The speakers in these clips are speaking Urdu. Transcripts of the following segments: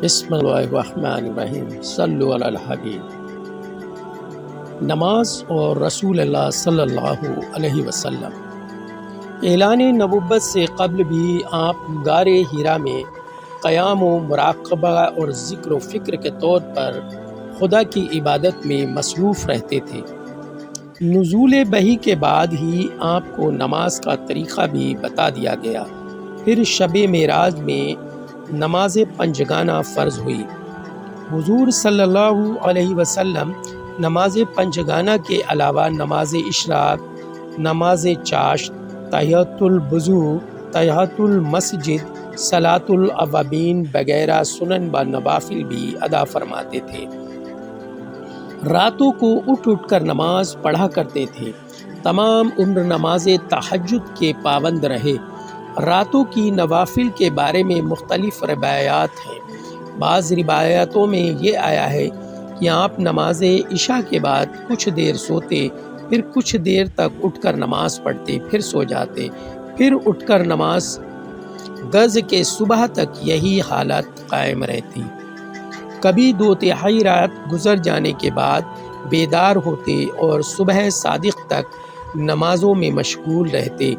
بسم اللہ الرحمن الرحیم، صلو علی الحبیب۔ نماز اور رسول اللہ صلی اللہ علیہ وسلم۔ اعلان نبوت سے قبل بھی آپ غار حرا میں قیام و مراقبہ اور ذکر و فکر کے طور پر خدا کی عبادت میں مصروف رہتے تھے۔ نزول وحی کے بعد ہی آپ کو نماز کا طریقہ بھی بتا دیا گیا۔ پھر شب معراج میں نماز پنجگانہ فرض ہوئی۔ حضور صلی اللہ علیہ وسلم نماز پنجگانہ کے علاوہ نماز اشراق، نماز چاشت، تحیۃ الوضو، تحیۃ المسجد، صلاۃ الاوابین وغیرہ سنن و نوافل بھی ادا فرماتے تھے۔ راتوں کو اٹھ کر نماز پڑھا کرتے تھے۔ تمام عمر نماز تہجد کے پابند رہے۔ راتوں کی نوافل کے بارے میں مختلف روایات ہیں۔ بعض روایاتوں میں یہ آیا ہے کہ آپ نماز عشاء کے بعد کچھ دیر سوتے، پھر کچھ دیر تک اٹھ کر نماز پڑھتے، پھر سو جاتے، پھر اٹھ کر نماز گز کے صبح تک یہی حالت قائم رہتی۔ کبھی 2/3 رات گزر جانے کے بعد بیدار ہوتے اور صبح صادق تک نمازوں میں مشغول رہتے۔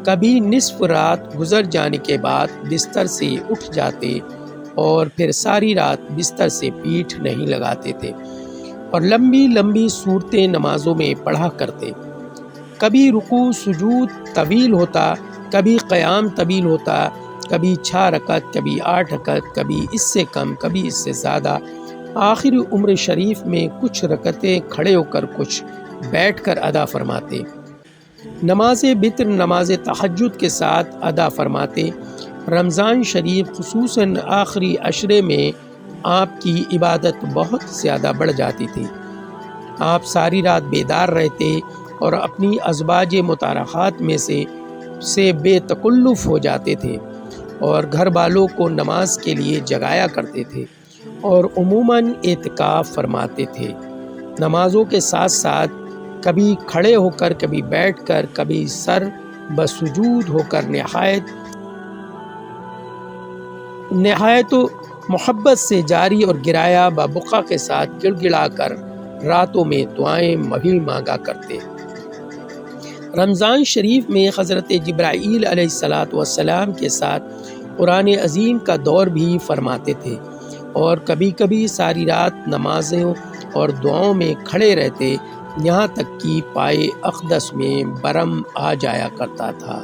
کبھی نصف رات گزر جانے کے بعد بستر سے اٹھ جاتے اور پھر ساری رات بستر سے پیٹھ نہیں لگاتے تھے اور لمبی لمبی صورتیں نمازوں میں پڑھا کرتے۔ کبھی رکوع سجود طویل ہوتا، کبھی قیام طویل ہوتا، کبھی 6 رکعت، کبھی 8 رکعت، کبھی اس سے کم، کبھی اس سے زیادہ۔ آخر عمر شریف میں کچھ رکعتیں کھڑے ہو کر، کچھ بیٹھ کر ادا فرماتے۔ نماز وتر نماز تہجد کے ساتھ ادا فرماتے۔ رمضان شریف خصوصاً آخری عشرے میں آپ کی عبادت بہت زیادہ بڑھ جاتی تھی۔ آپ ساری رات بیدار رہتے اور اپنی ازواج مطہرات میں سے بے تکلف ہو جاتے تھے اور گھر والوں کو نماز کے لیے جگایا کرتے تھے اور عموماً اعتکاف فرماتے تھے۔ نمازوں کے ساتھ ساتھ کبھی کھڑے ہو کر، کبھی بیٹھ کر، کبھی سر بسجود ہو کر نہایت محبت سے جاری اور گرایا ببقع کے ساتھ گڑ گڑا کر راتوں میں دعائیں بھی مانگا کرتے۔ رمضان شریف میں حضرت جبرائیل علیہ السلام کے ساتھ قرآن عظیم کا دور بھی فرماتے تھے اور کبھی کبھی ساری رات نمازوں اور دعاؤں میں کھڑے رہتے، یہاں تک کہ پائے اقدس میں برم آ جایا کرتا تھا۔